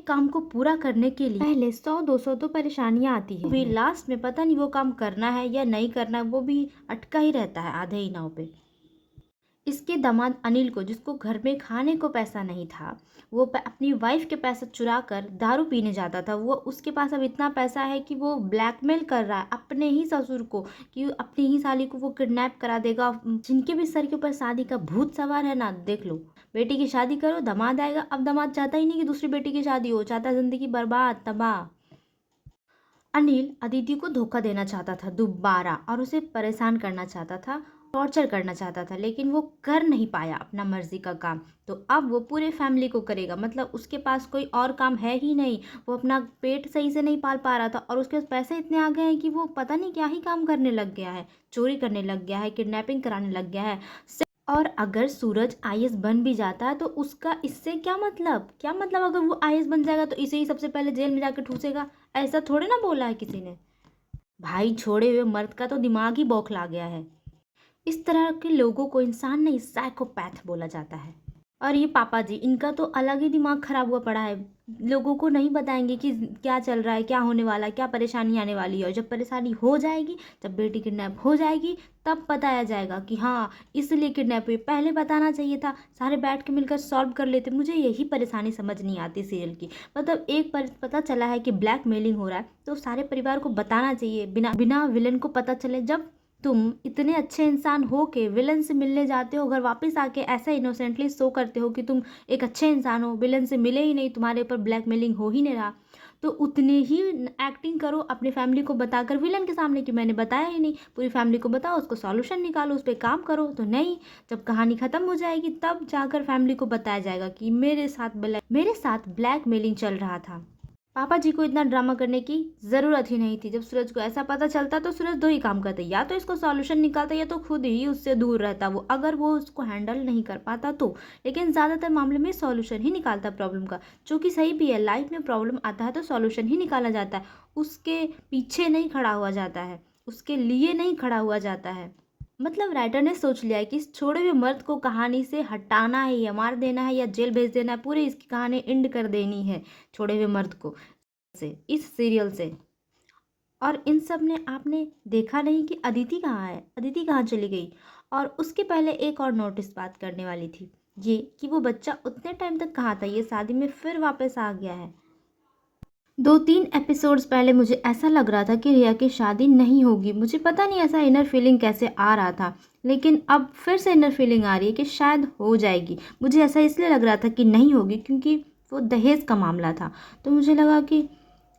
एक काम को पूरा करने के लिए पहले 100-200 तो परेशानियां आती है, भी लास्ट में पता नहीं वो काम करना है या नहीं करना है, वो भी अटका ही रहता है आधे ही नाव पे। इसके दामाद अनिल को, जिसको घर में खाने को पैसा नहीं था, वो अपनी वाइफ के पैसा चुरा कर दारू पीने जाता था। वो उसके पास अब इतना पैसा है कि वो ब्लैकमेल कर रहा है अपने ही ससुर को कि अपनी ही साली को वो किडनैप करा देगा। जिनके भी सर के ऊपर शादी का भूत सवार है ना, देख लो, बेटी की शादी करो, दामाद आएगा। अब दामाद चाहता ही नहीं कि दूसरी बेटी की शादी हो, चाहता जिंदगी बर्बाद तबाह। अनिल अदिति को धोखा देना चाहता था दोबारा और उसे परेशान करना चाहता था, टॉर्चर करना चाहता था, लेकिन वो कर नहीं पाया अपना मर्जी का काम। तो अब वो पूरे फैमिली को करेगा, मतलब उसके पास कोई और काम है ही नहीं। वो अपना पेट सही से नहीं पाल पा रहा था और उसके पास पैसे इतने आ गए हैं कि वो पता नहीं क्या ही काम करने लग गया है, चोरी करने लग गया है, किडनैपिंग कराने लग गया है। और अगर सूरज आईएएस बन भी जाता है तो उसका इससे क्या मतलब, क्या मतलब? अगर वो आईएएस बन जाएगा तो इसे ही सबसे पहले जेल में जाकर ठूसेगा, ऐसा थोड़े ना बोला है किसी ने। भाई, छोड़े हुए मर्द का तो दिमाग ही बौखला गया है। इस तरह के लोगों को इंसान नहीं, साइकोपैथ बोला जाता है। और ये पापा जी, इनका तो अलग ही दिमाग खराब हुआ पड़ा है। लोगों को नहीं बताएंगे कि क्या चल रहा है, क्या होने वाला है, क्या परेशानी आने वाली है। और जब परेशानी हो जाएगी, जब बेटी किडनैप हो जाएगी, तब बताया जाएगा कि हाँ इसलिए किडनैप हुई। पहले बताना चाहिए था, सारे बैठ के मिलकर सॉल्व कर लेते। मुझे यही परेशानी समझ नहीं आती सीरियल की। मतलब एक पर पता चला है कि ब्लैकमेलिंग हो रहा है तो सारे परिवार को बताना चाहिए, बिना बिना विलन को पता चले। जब तुम इतने अच्छे इंसान हो के विलन से मिलने जाते हो, अगर वापस आके ऐसा इनोसेंटली शो करते हो कि तुम एक अच्छे इंसान हो, विलन से मिले ही नहीं, तुम्हारे ऊपर ब्लैकमेलिंग हो ही नहीं रहा, तो उतने ही एक्टिंग करो अपनी फैमिली को बताकर विलन के सामने कि मैंने बताया ही नहीं। पूरी फैमिली को बताओ, उसको सॉल्यूशन निकालो, उस पर काम करो। तो नहीं, जब कहानी खत्म हो जाएगी तब जाकर फैमिली को बताया जाएगा कि मेरे साथ ब्लैकमेलिंग चल रहा था। पापा जी को इतना ड्रामा करने की ज़रूरत ही नहीं थी। जब सूरज को ऐसा पता चलता तो सूरज दो ही काम करता, या तो इसको सॉल्यूशन निकालता या तो खुद ही उससे दूर रहता वो, अगर वो उसको हैंडल नहीं कर पाता तो। लेकिन ज़्यादातर मामले में सॉल्यूशन ही निकालता प्रॉब्लम का, जो कि सही भी है। लाइफ में प्रॉब्लम आता है तो सॉल्यूशन ही निकाला जाता है, उसके पीछे नहीं खड़ा हुआ जाता है, उसके लिए नहीं खड़ा हुआ जाता है। मतलब राइटर ने सोच लिया है कि इस छोड़े हुए मर्द को कहानी से हटाना है, या मार देना है, या जेल भेज देना है, पूरी इसकी कहानी एंड कर देनी है छोड़े हुए मर्द को से, इस सीरियल से। और इन सब ने आपने देखा नहीं कि अदिति कहाँ है, अदिति कहाँ चली गई। और उसके पहले एक और नोटिस बात करने वाली थी, ये कि वो बच्चा उतने टाइम तक कहाँ था, ये शादी में फिर वापस आ गया है। 2-3 एपिसोड्स पहले मुझे ऐसा लग रहा था कि रिया की शादी नहीं होगी। मुझे पता नहीं ऐसा इनर फीलिंग कैसे आ रहा था, लेकिन अब फिर से इनर फीलिंग आ रही है कि शायद हो जाएगी। मुझे ऐसा इसलिए लग रहा था कि नहीं होगी क्योंकि वो दहेज का मामला था। तो मुझे लगा कि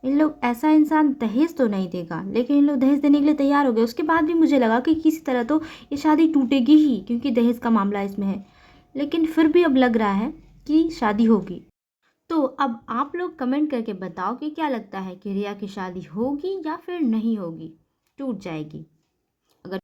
इन लोग, ऐसा इंसान दहेज तो नहीं देगा, लेकिन इन लोग दहेज देने के लिए तैयार हो गए। उसके बाद भी मुझे लगा कि किसी तरह तो ये शादी टूटेगी ही, क्योंकि दहेज का मामला इसमें है। लेकिन फिर भी अब लग रहा है कि शादी होगी। तो अब आप लोग कमेंट करके बताओ कि क्या लगता है कि रिया की शादी होगी या फिर नहीं होगी, टूट जाएगी।